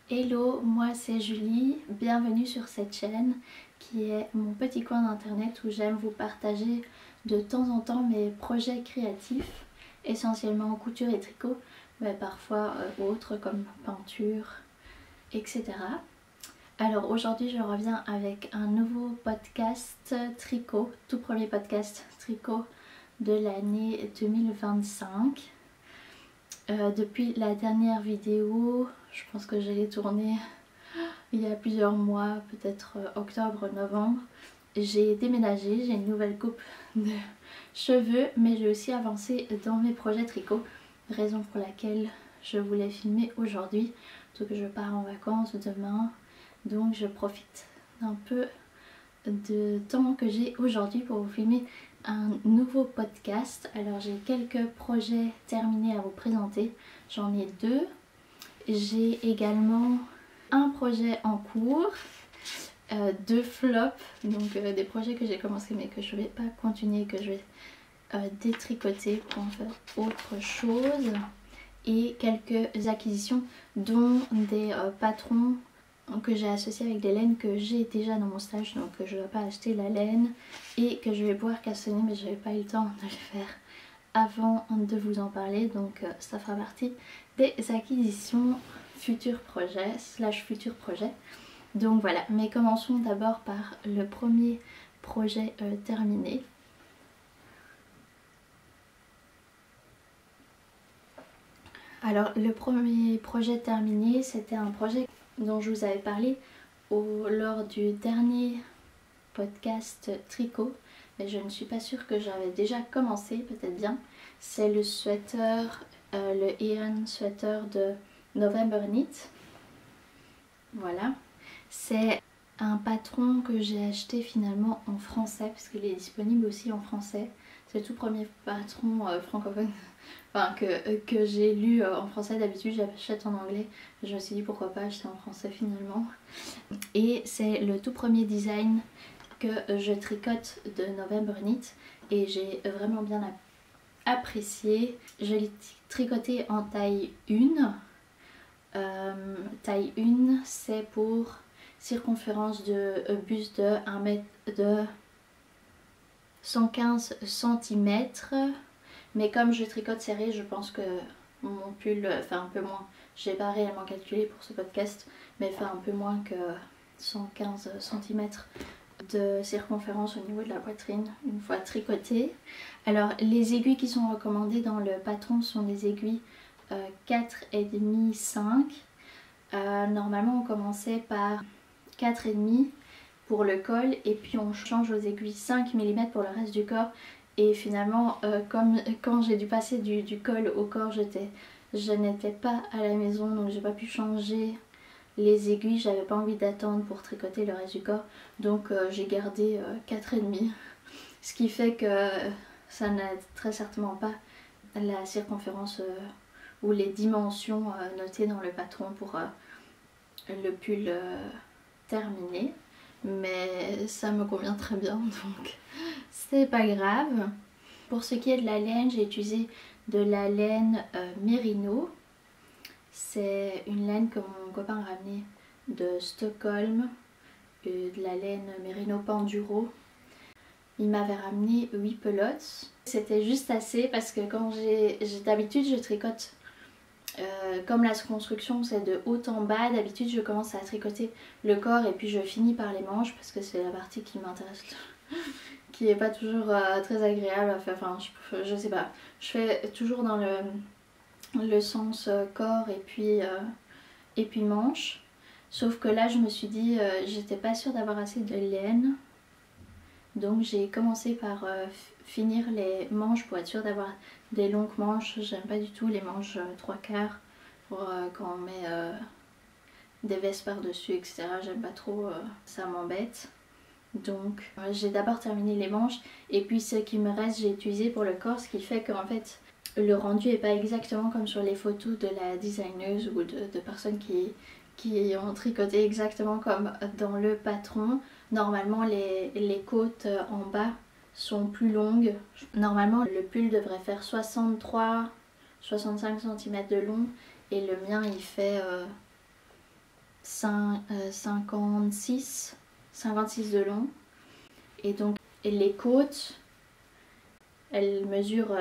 Hello, moi c'est Julie, bienvenue sur cette chaîne qui est mon petit coin d'internet où j'aime vous partager de temps en temps mes projets créatifs, essentiellement couture et tricot, mais parfois autres comme peinture, etc. Alors aujourd'hui je reviens avec un nouveau podcast tricot, tout premier podcast tricot de l'année 2025. Depuis la dernière vidéo, je pense que je l'ai tournée il y a plusieurs mois, peut-être octobre, novembre. J'ai déménagé, j'ai une nouvelle coupe de cheveux, mais j'ai aussi avancé dans mes projets tricot, raison pour laquelle je voulais filmer aujourd'hui, surtout que je pars en vacances demain, donc je profite d'un peu de temps que j'ai aujourd'hui pour vous filmer un nouveau podcast. Alors j'ai quelques projets terminés à vous présenter, j'en ai deux. J'ai également un projet en cours, deux flops, donc des projets que j'ai commencé mais que je ne vais pas continuer, que je vais détricoter pour en faire autre chose, et quelques acquisitions dont des patrons que j'ai associés avec des laines que j'ai déjà dans mon stage, donc je ne dois pas acheter la laine et que je vais pouvoir cassonner, mais je n'avais pas eu le temps de le faire avant de vous en parler, donc ça fera partie des acquisitions futurs projets / futurs projets. Donc voilà, mais commençons d'abord par le premier projet terminé. Alors le premier projet terminé, c'était un projet dont je vous avais parlé lors du dernier podcast tricot, mais je ne suis pas sûre que j'avais déjà commencé, peut-être bien. C'est le sweater, le Ian sweater de November Knit. Voilà, c'est un patron que j'ai acheté finalement en français, parce qu'il est disponible aussi en français. C'est le tout premier patron francophone enfin, que j'ai lu en français. D'habitude j'achète en anglais, je me suis dit pourquoi pas acheter en français finalement. Et c'est le tout premier design que je tricote de November Knit et j'ai vraiment bien apprécié. Je l'ai tricoté en taille 1. Taille 1, c'est pour circonférence de buste de 1 mètre de 115 cm. Mais comme je tricote serré, je pense que mon pull fait un peu moins. Je n'ai pas réellement calculé pour ce podcast, mais fait un peu moins que 115 cm de circonférence au niveau de la poitrine une fois tricoté. Alors les aiguilles qui sont recommandées dans le patron sont des aiguilles 4,5, 5. Normalement on commençait par 4,5 pour le col et puis on change aux aiguilles 5 mm pour le reste du corps. Et finalement comme quand j'ai dû passer du col au corps, je n'étais pas à la maison, donc j'ai pas pu changer les aiguilles, j'avais pas envie d'attendre pour tricoter le reste du corps, donc j'ai gardé 4,5, ce qui fait que ça n'a très certainement pas la circonférence ou les dimensions notées dans le patron pour le pull terminé, mais ça me convient très bien, donc c'est pas grave. Pour ce qui est de la laine, j'ai utilisé de la laine Merino. C'est une laine que mon copain a ramenée de Stockholm, de la laine Merino Panduro. Il m'avait ramené 8 pelotes. C'était juste assez parce que quand d'habitude je tricote comme la construction c'est de haut en bas, d'habitude je commence à tricoter le corps et puis je finis par les manches parce que c'est la partie qui m'intéresse, qui est pas toujours très agréable à faire. Enfin je sais pas, je fais toujours dans le sens corps et puis manche. Sauf que là je me suis dit j'étais pas sûre d'avoir assez de laine, donc j'ai commencé par finir les manches pour être sûre d'avoir des longues manches. J'aime pas du tout les manches 3/4 pour quand on met des vestes par dessus, etc. J'aime pas trop, ça m'embête. Donc j'ai d'abord terminé les manches et puis ce qui me reste j'ai utilisé pour le corps, ce qui fait qu'en fait le rendu est pas exactement comme sur les photos de la designeuse ou de personnes qui ont tricoté exactement comme dans le patron. Normalement les côtes en bas sont plus longues. Normalement le pull devrait faire 63-65 cm de long et le mien il fait 56 de long. Et donc les côtes, elles mesurent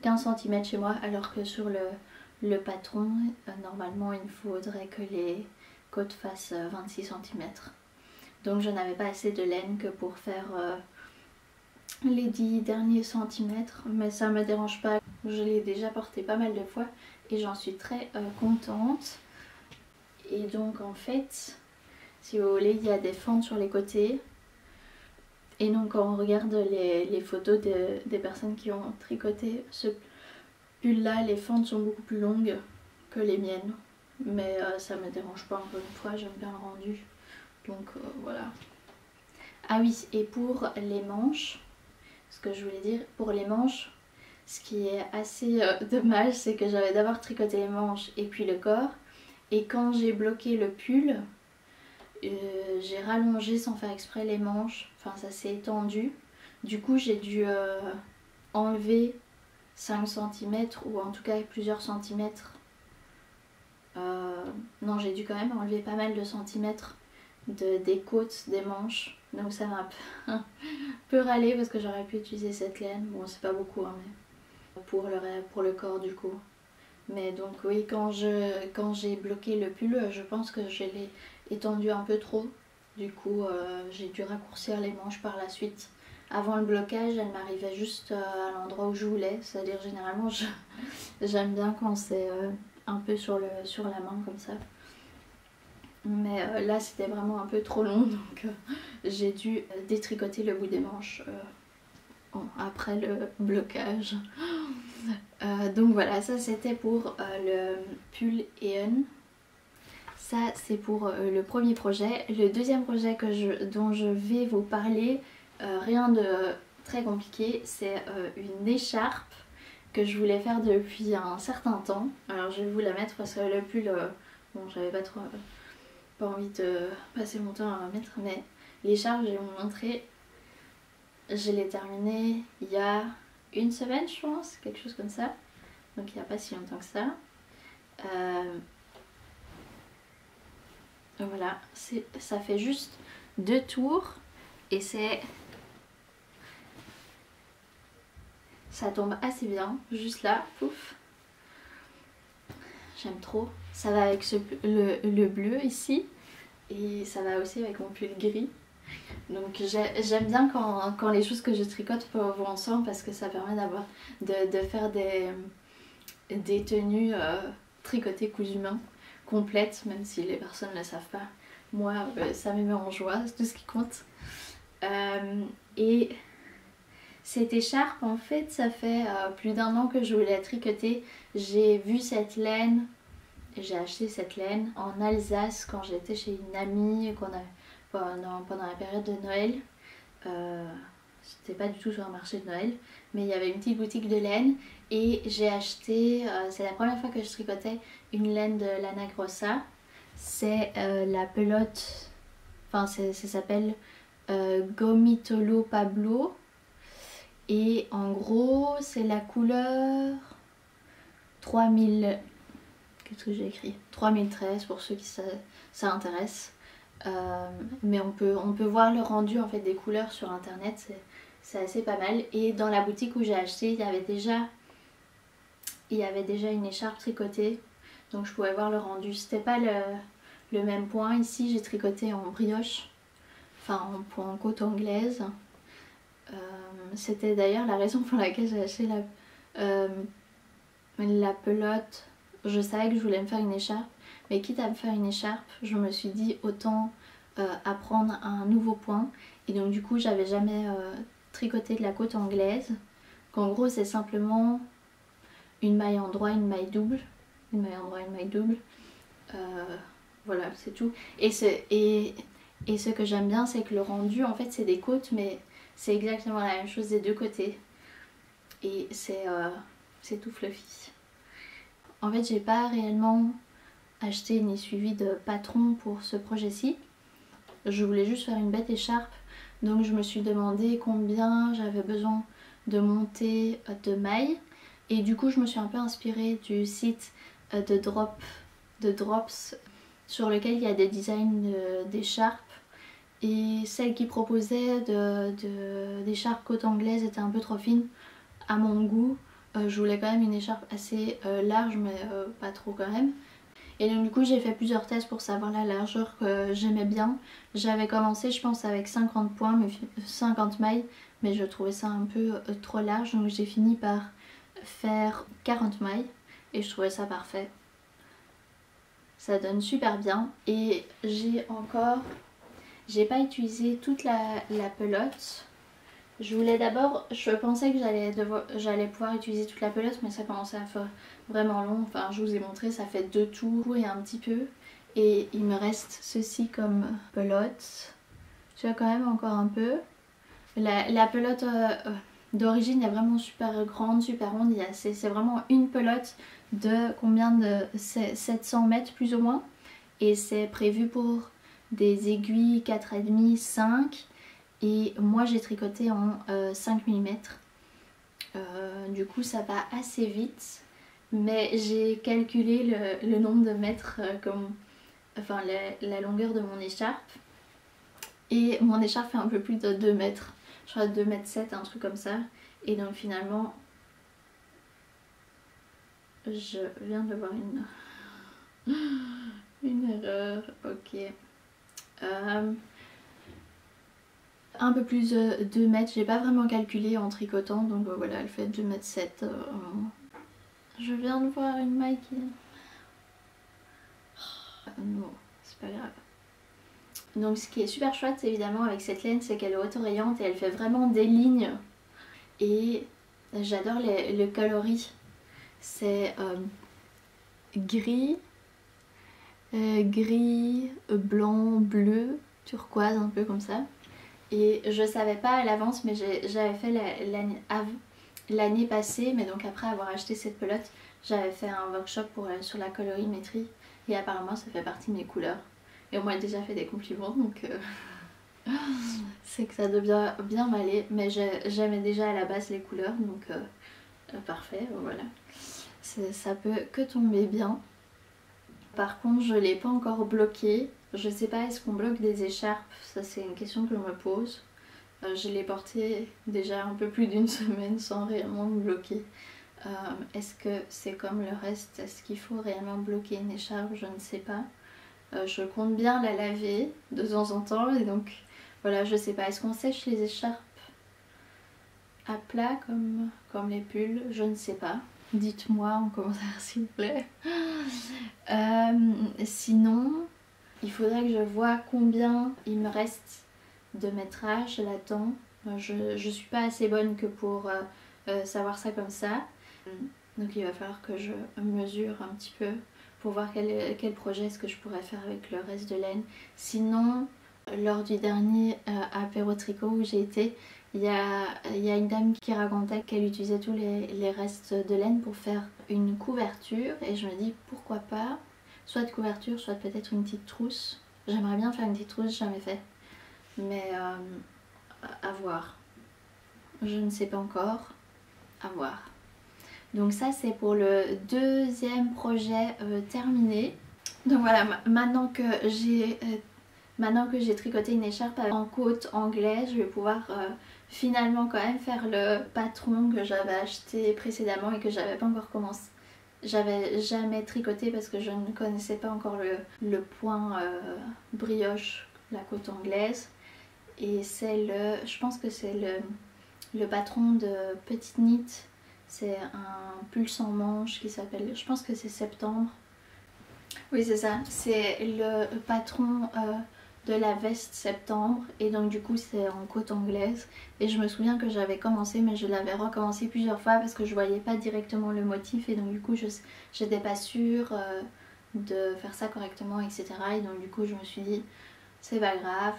15 cm chez moi, alors que sur le patron, normalement il faudrait que les côtes fassent 26 cm. Donc je n'avais pas assez de laine que pour faire les 10 derniers centimètres, mais ça me dérange pas. Je l'ai déjà porté pas mal de fois et j'en suis très contente. Et donc en fait, si vous voulez, il y a des fentes sur les côtés. Et donc quand on regarde les photos des personnes qui ont tricoté ce pull là, les fentes sont beaucoup plus longues que les miennes. Mais ça me dérange pas, encore une fois, j'aime bien le rendu. Donc voilà. Ah oui, et pour les manches, ce que je voulais dire, pour les manches, ce qui est assez dommage, c'est que j'avais d'abord tricoté les manches et puis le corps. Et quand j'ai bloqué le pull, j'ai rallongé sans faire exprès les manches, enfin ça s'est étendu. Du coup j'ai dû enlever 5 cm ou en tout cas plusieurs centimètres. Non, j'ai dû quand même enlever pas mal de centimètres des côtes des manches. Donc ça m'a un peu râlé parce que j'aurais pu utiliser cette laine. Bon, c'est pas beaucoup hein, mais pour le corps du coup. Mais donc oui, quand j'ai bloqué le pull, je pense que je l'ai étendu un peu trop. Du coup, j'ai dû raccourcir les manches par la suite. Avant le blocage, elle m'arrivait juste à l'endroit où je voulais. C'est-à-dire généralement, j'aime bien quand c'est un peu sur la main comme ça. Mais là, c'était vraiment un peu trop long, donc j'ai dû détricoter le bout des manches après le blocage. Donc voilà, ça c'était pour le pull Eon. Ça c'est pour le premier projet. Le deuxième projet dont je vais vous parler, rien de très compliqué, c'est une écharpe que je voulais faire depuis un certain temps. Alors je vais vous la mettre parce que le pull, bon j'avais pas envie de passer mon temps à la mettre, mais l'écharpe je vais vous montrer. Je l'ai terminée il y a une semaine je pense, quelque chose comme ça. Donc il n'y a pas si longtemps que ça. Voilà, ça fait juste 2 tours et ça tombe assez bien, juste là, pouf. J'aime trop. Ça va avec le bleu ici et ça va aussi avec mon pull gris. Donc j'aime bien quand les choses que je tricote vont ensemble parce que ça permet de faire des tenues tricotées cousu main complètes, même si les personnes ne le savent pas. Moi, ça me met en joie, c'est tout ce qui compte. Et cette écharpe, en fait, ça fait plus d'1 an que je voulais la tricoter. J'ai vu cette laine, j'ai acheté cette laine en Alsace quand j'étais chez une amie pendant la période de Noël. C'était pas du tout sur un marché de Noël, mais il y avait une petite boutique de laine et j'ai acheté, c'est la première fois que je tricotais une laine de Lana Grossa. C'est la pelote, enfin ça s'appelle Gomitolo Pablo et en gros c'est la couleur 3000, qu'est-ce que j'ai écrit, 3013 pour ceux qui ça intéresse. Mais on peut voir le rendu en fait des couleurs sur internet, c'est assez pas mal. Et dans la boutique où j'ai acheté, il y avait déjà une écharpe tricotée, donc je pouvais voir le rendu. C'était pas le même point. Ici j'ai tricoté en brioche, enfin en côte anglaise. C'était d'ailleurs la raison pour laquelle j'ai acheté la pelote. Je savais que je voulais me faire une écharpe, mais quitte à me faire une écharpe, je me suis dit autant apprendre un nouveau point. Et donc du coup j'avais jamais tricoté de la côte anglaise, qu'en gros c'est simplement une maille endroit, une maille double, une maille endroit, une maille double. Voilà, c'est tout. Et ce que j'aime bien, c'est que le rendu en fait c'est des côtes, mais c'est exactement la même chose des deux côtés. Et c'est tout fluffy. En fait j'ai pas réellement acheté ni suivi de patron pour ce projet-ci. Je voulais juste faire une bête écharpe, donc je me suis demandé combien j'avais besoin de monter de mailles. Et du coup je me suis un peu inspirée du site de Drops. sur lequel il y a des designs d'écharpes. Et celle qui proposait d'écharpes côte anglaise était un peu trop fine à mon goût. Je voulais quand même une écharpe assez large, mais pas trop quand même. Et donc du coup j'ai fait plusieurs tests pour savoir la largeur que j'aimais bien. J'avais commencé je pense avec 50 points, mais 50 mailles, mais je trouvais ça un peu trop large, donc j'ai fini par faire 40 mailles et je trouvais ça parfait. Ça donne super bien. Et j'ai pas utilisé toute la pelote. Je pensais que j'allais pouvoir utiliser toute la pelote, mais ça commençait à faire vraiment long. Enfin, je vous ai montré, ça fait 2 tours et un petit peu. Et il me reste ceci comme pelote. Tu vois quand même encore un peu. La pelote d'origine est vraiment super grande, super ronde. C'est vraiment une pelote de combien de 700 mètres plus ou moins. Et c'est prévu pour des aiguilles 4,5, 5. Et moi j'ai tricoté en 5 mm. Du coup ça va assez vite. Mais j'ai calculé le nombre de mètres, enfin la longueur de mon écharpe. Et mon écharpe fait un peu plus de 2 mètres. Je crois 2,7 m, un truc comme ça. Et donc finalement, je viens de voir une erreur. Ok. Un peu plus de 2 mètres, j'ai pas vraiment calculé en tricotant, donc voilà, elle fait 2,7 m. Je viens de voir une maille qui... non, c'est pas grave. Donc ce qui est super chouette évidemment avec cette laine, c'est qu'elle est auto-rayante et elle fait vraiment des lignes. Et j'adore le coloris. C'est gris, blanc, bleu, turquoise, un peu comme ça. Et je savais pas à l'avance, mais j'avais fait l'année passée, mais donc après avoir acheté cette pelote, j'avais fait un workshop sur la colorimétrie et apparemment ça fait partie de mes couleurs. Et on m'a déjà fait des compliments, donc c'est que ça devient bien m'aller, mais j'aimais déjà à la base les couleurs, donc parfait, voilà. Ça peut que tomber bien. Par contre je l'ai pas encore bloqué. Je sais pas, est-ce qu'on bloque des écharpes? Ça c'est une question que je me pose. Je l'ai porté déjà un peu plus d'une semaine sans réellement me bloquer. Est-ce que c'est comme le reste? Est-ce qu'il faut réellement bloquer une écharpe? Je ne sais pas. Je compte bien la laver de temps en temps et donc voilà, je sais pas. Est-ce qu'on sèche les écharpes à plat comme les pulls? Je ne sais pas. Dites-moi en commentaire s'il vous plaît. Sinon, il faudrait que je vois combien il me reste de métrage là-dedans. Je suis pas assez bonne que pour savoir ça comme ça. Donc il va falloir que je mesure un petit peu pour voir quel projet est-ce que je pourrais faire avec le reste de laine. Sinon, lors du dernier apéro tricot où j'ai été, il y a une dame qui racontait qu'elle utilisait tous les restes de laine pour faire une couverture. Et je me dis pourquoi pas, soit de couverture, soit peut-être une petite trousse. J'aimerais bien faire une petite trousse, jamais fait. Mais à voir. Je ne sais pas encore. À voir. Donc ça c'est pour le deuxième projet terminé. Donc voilà, maintenant que j'ai tricoté une écharpe en côte anglaise, je vais pouvoir finalement quand même faire le patron que j'avais acheté précédemment et que j'avais pas encore commencé. J'avais jamais tricoté parce que je ne connaissais pas encore le point brioche, la côte anglaise. Et c'est je pense que c'est le patron de Petite Knit. C'est un pull sans manche qui s'appelle, je pense que c'est Septembre. Oui c'est ça, c'est le patron de la veste Septembre et donc du coup c'est en côte anglaise. Et je me souviens que j'avais commencé mais je l'avais recommencé plusieurs fois parce que je voyais pas directement le motif et donc du coup j'étais pas sûre de faire ça correctement, etc. Et donc du coup je me suis dit c'est pas grave.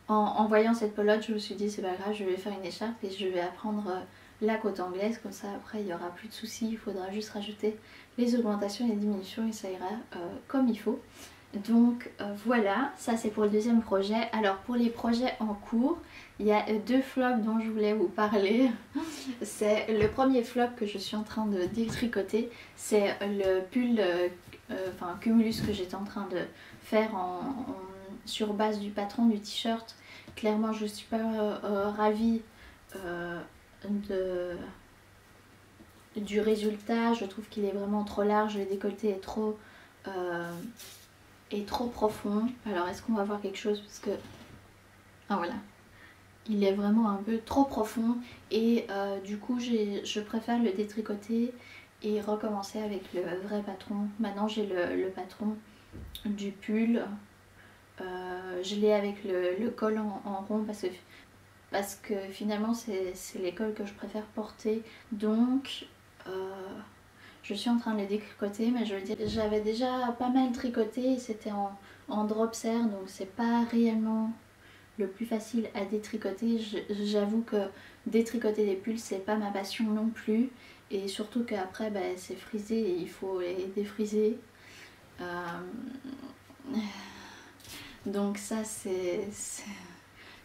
En voyant cette pelote je me suis dit c'est pas grave, je vais faire une écharpe et je vais apprendre la côte anglaise, comme ça après il n'y aura plus de soucis, il faudra juste rajouter les augmentations et les diminutions et ça ira comme il faut. Donc voilà, ça c'est pour le deuxième projet. Alors pour les projets en cours, il y a 2 flops dont je voulais vous parler. C'est le premier flop que je suis en train de détricoter, c'est le pull enfin un cumulus que j'étais en train de faire sur base du patron du t-shirt. Clairement je suis pas ravie du résultat. Je trouve qu'il est vraiment trop large, le décolleté est trop profond. Alors est-ce qu'on va voir quelque chose, parce que ah voilà, il est vraiment un peu trop profond et du coup je préfère le détricoter et recommencer avec le vrai patron. Maintenant j'ai le patron du pull, je l'ai avec le col en rond parce que finalement c'est les cols que je préfère porter, donc je suis en train de les détricoter. Mais je veux dire, j'avais déjà pas mal tricoté et c'était en drop serre, donc c'est pas réellement le plus facile à détricoter. J'avoue que détricoter des pulls c'est pas ma passion non plus, et surtout qu'après bah, c'est frisé et il faut les défriser. Donc ça c'est...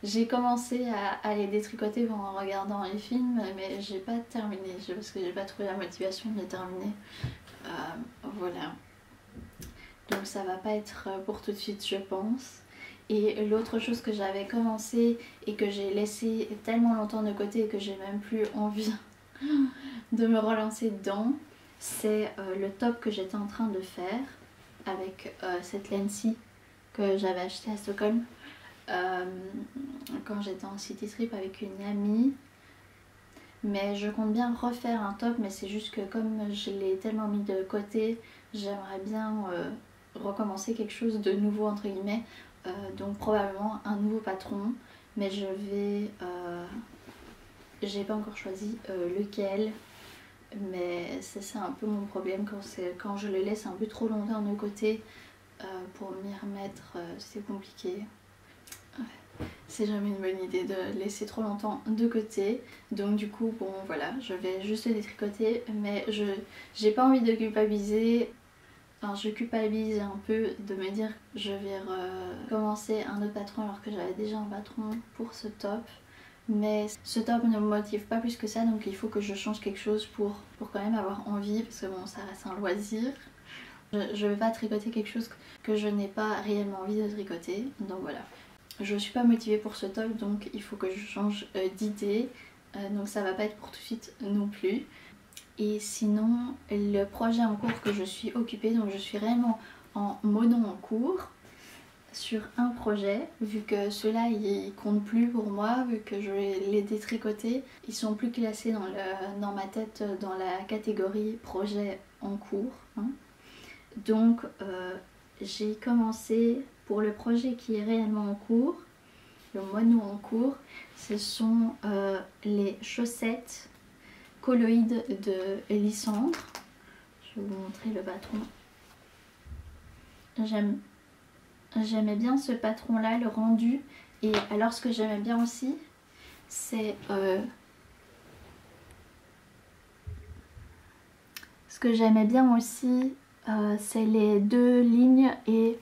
J'ai commencé à les détricoter en regardant les films, mais j'ai pas terminé parce que j'ai pas trouvé la motivation de les terminer. Voilà. Donc ça va pas être pour tout de suite je pense. Et l'autre chose que j'avais commencé et que j'ai laissé tellement longtemps de côté et que j'ai même plus envie de me relancer dedans, c'est le top que j'étais en train de faire avec cette laine-ci que j'avais acheté à Stockholm quand j'étais en city trip avec une amie. Mais je compte bien refaire un top, mais c'est juste que comme je l'ai tellement mis de côté, j'aimerais bien recommencer quelque chose de nouveau entre guillemets. Donc probablement un nouveau patron, mais j'ai pas encore choisi lequel. Mais c'est un peu mon problème quand je le laisse un peu trop longtemps de côté pour m'y remettre, c'est compliqué. C'est jamais une bonne idée de laisser trop longtemps de côté. Donc du coup bon voilà, je vais juste les détricoter, mais j'ai pas envie de culpabiliser. Enfin je culpabilise un peu de me dire que je vais commencer un autre patron alors que j'avais déjà un patron pour ce top. Mais ce top ne me motive pas plus que ça, donc il faut que je change quelque chose pour quand même avoir envie, parce que bon ça reste un loisir. Je vais pas tricoter quelque chose que je n'ai pas réellement envie de tricoter, donc voilà. Je suis pas motivée pour ce top, donc il faut que je change d'idée, donc ça va pas être pour tout de suite non plus. Et sinon le projet en cours que je suis occupée, donc je suis réellement en mono en cours sur un projet, vu que ceux-là ils comptent plus pour moi, vu que je vais les détricoter, ils sont plus classés dans ma tête dans la catégorie projet en cours, hein. Donc j'ai commencé pour le projet qui est réellement en cours, le mono en cours, ce sont les chaussettes colloïdes de Lysandre. Je vais vous montrer le patron. J'aimais bien ce patron là, le rendu. Et alors ce que j'aimais bien aussi, c'est c'est les deux lignes et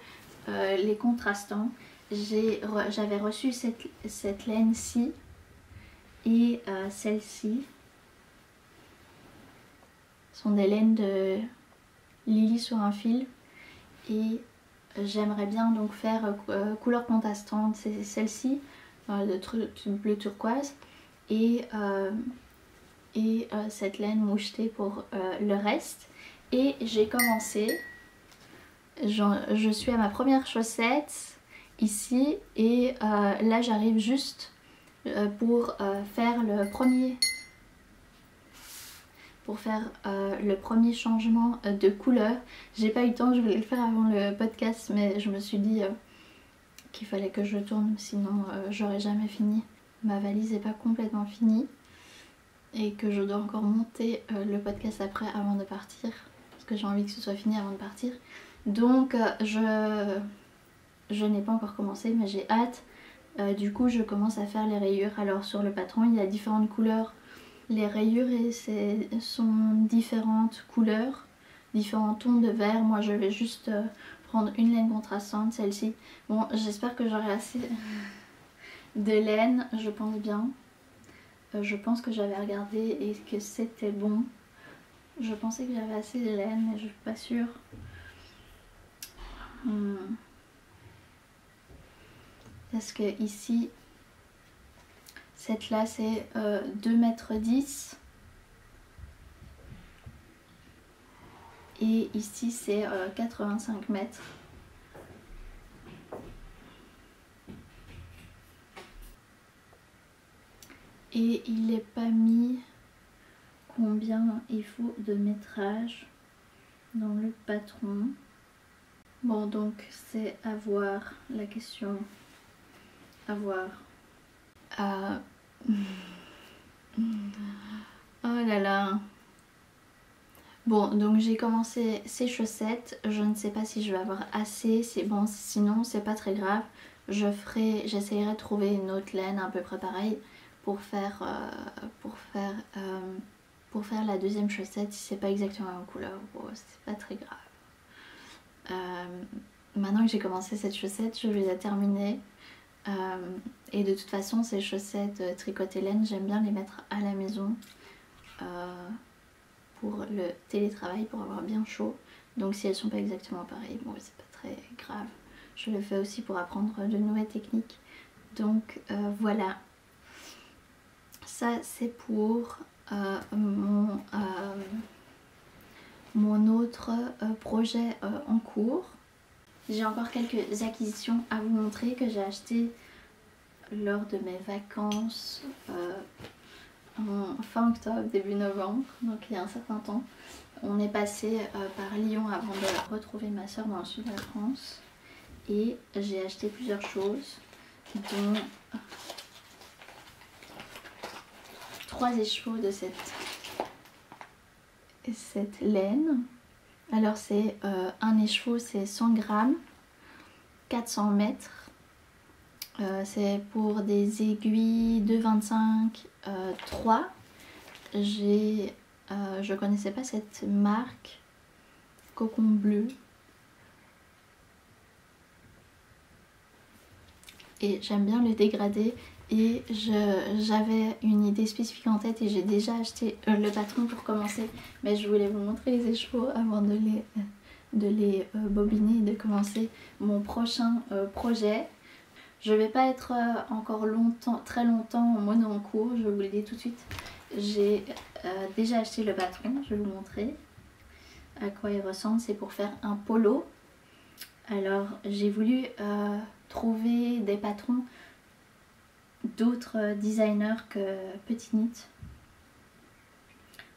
les contrastants. J'avais reçu cette laine-ci et celle-ci. Ce sont des laines de Lily sur un fil. Et j'aimerais bien donc faire couleur contrastante, c'est celle-ci, le bleu turquoise, et cette laine mouchetée pour le reste. Et j'ai commencé, je suis à ma première chaussette ici, et là j'arrive juste pour faire le premier changement de couleur. J'ai pas eu le temps, je voulais le faire avant le podcast, mais je me suis dit qu'il fallait que je tourne, sinon j'aurais jamais fini. Ma valise n'est pas complètement finie et que je dois encore monter le podcast après avant de partir, parce que j'ai envie que ce soit fini avant de partir. Donc je n'ai pas encore commencé, mais j'ai hâte. Du coup je commence à faire les rayures. Alors sur le patron il y a différentes couleurs. Les rayures sont différentes couleurs, différents tons de vert. Moi je vais juste prendre une laine contrastante, celle-ci. Bon, j'espère que j'aurai assez de laine, je pense bien. Je pense que j'avais regardé et que c'était bon. Je pensais que j'avais assez de laine, mais je suis pas sûre. parce que ici, cette là c'est 2,10 m et ici c'est 85 mètres. Et il n'est pas mis combien il faut de métrage dans le patron. Bon, donc c'est à voir, la question à voir. Oh là là. Bon, donc j'ai commencé ces chaussettes. Je ne sais pas si je vais avoir assez. C'est bon, sinon c'est pas très grave. J'essayerai de trouver une autre laine à peu près pareille pour faire la deuxième chaussette. Si c'est pas exactement la même couleur, bon, c'est pas très grave. Maintenant que j'ai commencé cette chaussette, je vais la terminer. Et de toute façon, ces chaussettes tricotées laine, j'aime bien les mettre à la maison pour le télétravail, pour avoir bien chaud. Donc si elles sont pas exactement pareilles, bon, c'est pas très grave. Je le fais aussi pour apprendre de nouvelles techniques. Donc voilà. Ça c'est pour mon autre projet en cours. J'ai encore quelques acquisitions à vous montrer que j'ai achetées lors de mes vacances en fin octobre, début novembre, donc il y a un certain temps. On est passé par Lyon avant de retrouver ma soeur dans le sud de la France. Et j'ai acheté plusieurs choses, dont 3 écheveaux de cette laine. Alors c'est un écheveau, c'est 100 grammes, 400 mètres. C'est pour des aiguilles 2,25 3. Je connaissais pas cette marque, Cocon Bleu. Et j'aime bien le dégradé. Et j'avais une idée spécifique en tête et j'ai déjà acheté le patron pour commencer. Mais je voulais vous montrer les écheveaux avant de les bobiner et de commencer mon prochain projet. Je vais pas être encore très longtemps en mono en cours, je vous le dis tout de suite. J'ai déjà acheté le patron, je vais vous montrer à quoi il ressemble. C'est pour faire un polo. Alors j'ai voulu trouver des patrons d'autres designers que Petit Knit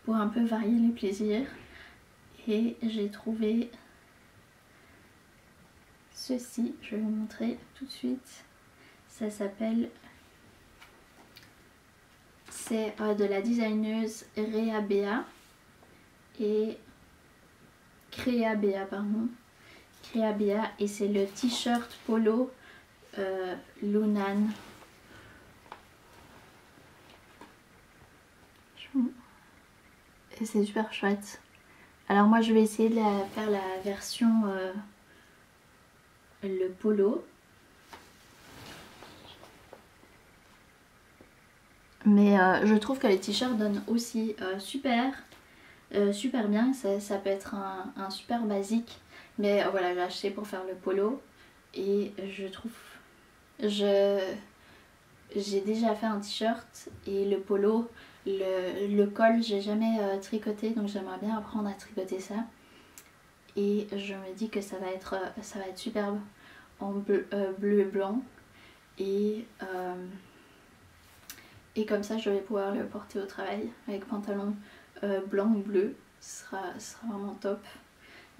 pour un peu varier les plaisirs. Et j'ai trouvé ceci, je vais vous montrer tout de suite. Ça s'appelle, c'est de la designeuse Réa Béa et Créa Béa, pardon. Créa Béa, et c'est le t-shirt polo Lunan. Et c'est super chouette. Alors moi je vais essayer de faire la version le polo. Mais je trouve que les t-shirts donnent aussi super bien. Ça peut être un super basique. Mais voilà, j'ai acheté pour faire le polo. Et je trouve... J'ai déjà fait un t-shirt et le polo, le col, j'ai jamais tricoté. Donc j'aimerais bien apprendre à tricoter ça. Et je me dis que ça va être superbe en bleu et blanc. Et comme ça je vais pouvoir le porter au travail avec pantalon blanc ou bleu. Ce sera vraiment top.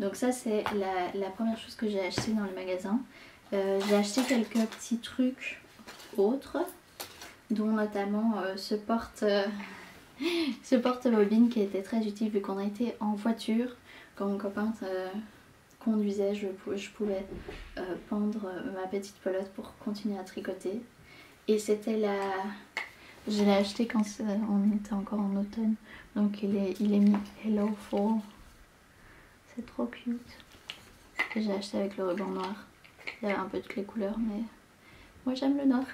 Donc ça c'est la première chose que j'ai acheté dans le magasin. J'ai acheté quelques petits trucs autres, dont notamment ce porte-bobine qui était très utile vu qu'on a été en voiture. Quand mon copain conduisait, je pouvais pendre ma petite pelote pour continuer à tricoter. Et c'était je l'ai acheté quand on était encore en automne. Donc il est mis Hello Fall. C'est trop cute. J'ai acheté avec le ruban noir. Il y avait un peu toutes les couleurs, mais moi j'aime le noir.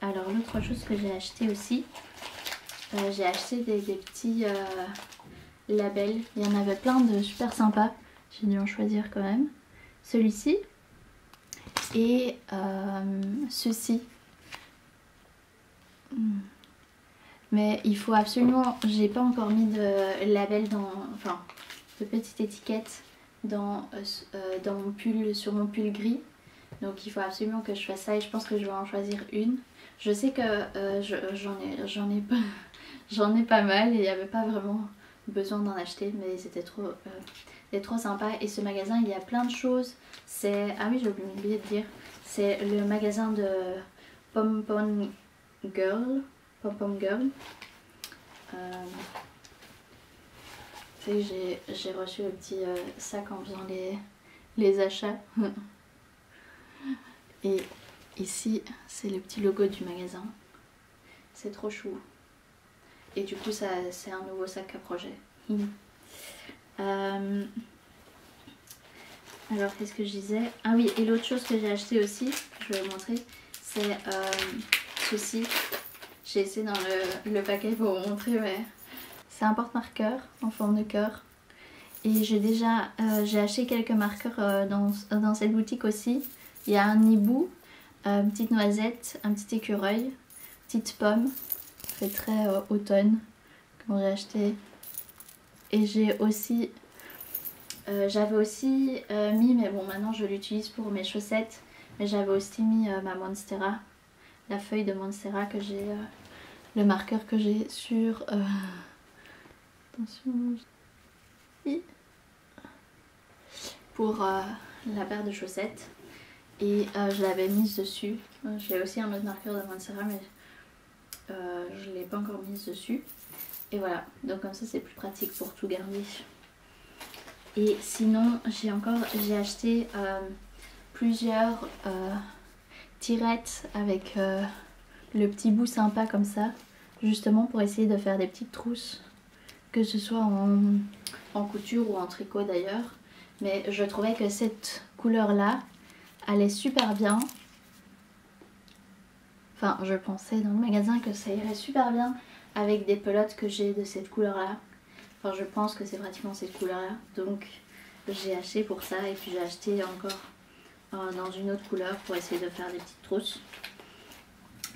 Alors l'autre chose que j'ai acheté aussi, j'ai acheté des petits labels. Il y en avait plein de super sympas. J'ai dû en choisir quand même. Celui-ci, Et ceci. Mais il faut absolument, j'ai pas encore mis de label enfin de petite étiquette dans mon pull, sur mon pull gris. Donc il faut absolument que je fasse ça et je pense que je vais en choisir une. Je sais que j'en ai pas mal et il n'y avait pas vraiment besoin d'en acheter, mais c'était trop sympa. Et ce magasin, il y a plein de choses. Ah oui, j'ai oublié de dire, c'est le magasin de Pom Pom Girl. J'ai reçu le petit sac en faisant les achats. Et ici, c'est le petit logo du magasin. C'est trop chou. Et du coup, c'est un nouveau sac à projet. Alors, qu'est-ce que je disais? Ah oui, et l'autre chose que j'ai acheté aussi, je vais vous montrer, c'est ceci. J'ai essayé dans le paquet pour vous montrer, mais c'est un porte-marqueur en forme de cœur. Et j'ai acheté quelques marqueurs dans cette boutique aussi. Il y a un hibou, une petite noisette, un petit écureuil, petite pomme. C'est très automne que j'ai acheté. Et j'avais aussi mis, mais bon maintenant je l'utilise pour mes chaussettes, mais j'avais aussi mis ma Monstera, la feuille de Monstera que j'ai, le marqueur que j'ai sur, attention, pour la paire de chaussettes. Et je l'avais mise dessus. J'ai aussi un autre marqueur de Monstera, mais je ne l'ai pas encore mise dessus. Et voilà, donc comme ça c'est plus pratique pour tout garder. Et sinon j'ai acheté plusieurs tirettes avec le petit bout sympa comme ça, justement pour essayer de faire des petites trousses, que ce soit en couture ou en tricot d'ailleurs. Mais je trouvais que cette couleur là allait super bien. Enfin, je pensais dans le magasin que ça irait super bien avec des pelotes que j'ai de cette couleur là. Enfin, je pense que c'est pratiquement cette couleur là. Donc j'ai acheté pour ça et puis j'ai acheté encore dans une autre couleur pour essayer de faire des petites trousses.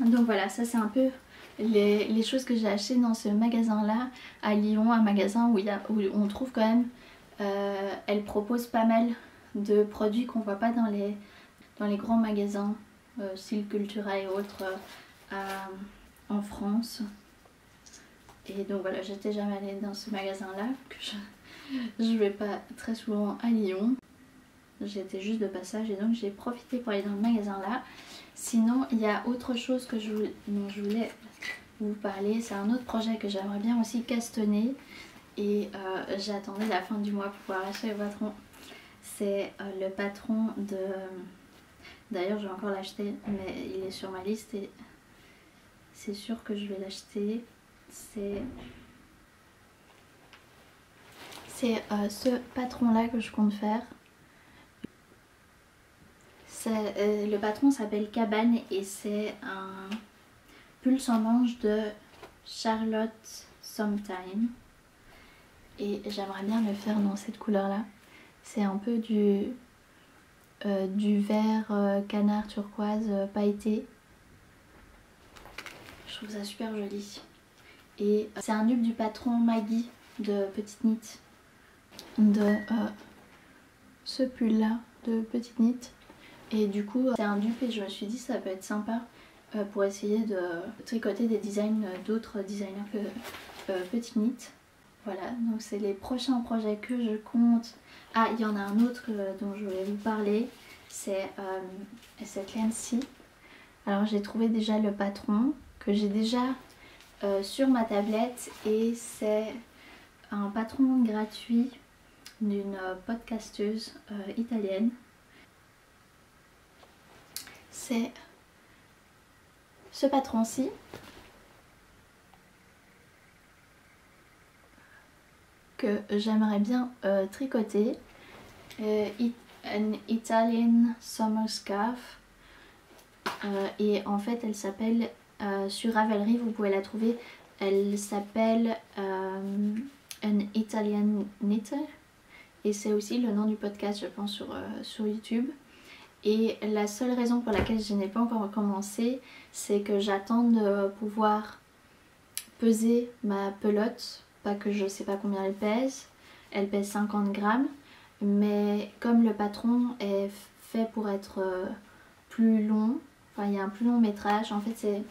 Donc voilà, ça c'est un peu les choses que j'ai achetées dans ce magasin là à Lyon, un magasin où on trouve quand même, elle propose pas mal de produits qu'on voit pas dans les grands magasins style Cultura et autres en France. Et donc voilà, j'étais jamais allée dans ce magasin là, que je vais pas très souvent à Lyon. J'étais juste de passage et donc j'ai profité pour aller dans le magasin là. Sinon il y a autre chose dont je voulais vous parler, c'est un autre projet que j'aimerais bien aussi castonner. Et j'attendais la fin du mois pour pouvoir acheter le patron. C'est le patron de... D'ailleurs je vais encore l'acheter, mais il est sur ma liste et c'est sûr que je vais l'acheter. C'est ce patron là que je compte faire. Le patron s'appelle Cabane et c'est un pull sans manches de Charlotte Sometime. Et j'aimerais bien le faire dans cette couleur là. C'est un peu du vert canard turquoise pailleté. Je trouve ça super joli. Et c'est un dupe du patron Maggie de Petite Knit. De ce pull là de Petite Knit. Et du coup c'est un dupe et je me suis dit ça peut être sympa pour essayer de tricoter des designs d'autres designers que Petite Knit. Voilà, donc c'est les prochains projets que je compte. Ah, il y en a un autre dont je voulais vous parler, c'est cette laine-ci. Alors j'ai trouvé déjà le patron que j'ai déjà sur ma tablette et c'est un patron gratuit d'une podcasteuse italienne. C'est ce patron-ci. Que j'aimerais bien tricoter, an Italian Summer Scarf, et en fait elle s'appelle sur Ravelry, vous pouvez la trouver, elle s'appelle An Italian Knitter et c'est aussi le nom du podcast je pense sur YouTube. Et la seule raison pour laquelle je n'ai pas encore commencé, c'est que j'attends de pouvoir peser ma pelote. Pas que je sais pas combien elle pèse 50 grammes. Mais comme le patron est fait pour être plus long, enfin il y a un plus long métrage, en fait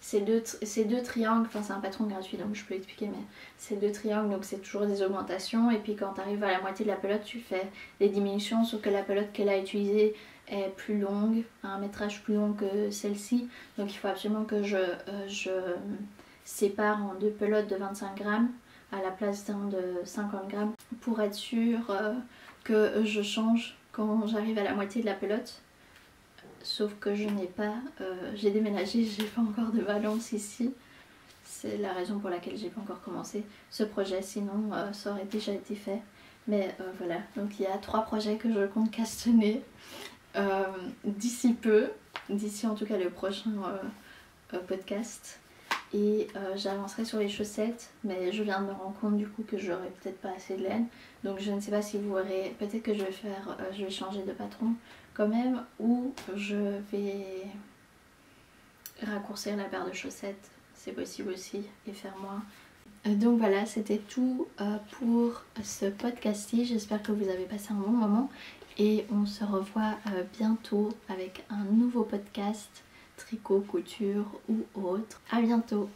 c'est deux triangles, enfin c'est un patron gratuit donc je peux expliquer, mais c'est deux triangles donc c'est toujours des augmentations, et puis quand tu arrives à la moitié de la pelote tu fais des diminutions, sauf que la pelote qu'elle a utilisée est plus longue, un métrage plus long que celle-ci, donc il faut absolument que je sépare en deux pelotes de 25 grammes à la place d'un de 50 grammes pour être sûr que je change quand j'arrive à la moitié de la pelote. Sauf que je n'ai pas, j'ai déménagé, j'ai pas encore de balance ici. C'est la raison pour laquelle j'ai pas encore commencé ce projet, sinon ça aurait déjà été fait. Mais voilà, donc il y a 3 projets que je compte castanner d'ici peu, d'ici en tout cas le prochain podcast. Et j'avancerai sur les chaussettes, mais je viens de me rendre compte du coup que j'aurais peut-être pas assez de laine, donc je ne sais pas si vous verrez, peut-être que je vais faire, je vais changer de patron quand même, ou je vais raccourcir la paire de chaussettes, c'est possible aussi, et faire moins. Donc voilà, c'était tout pour ce podcast-ci, j'espère que vous avez passé un bon moment et on se revoit bientôt avec un nouveau podcast, tricot, couture ou autre. À bientôt!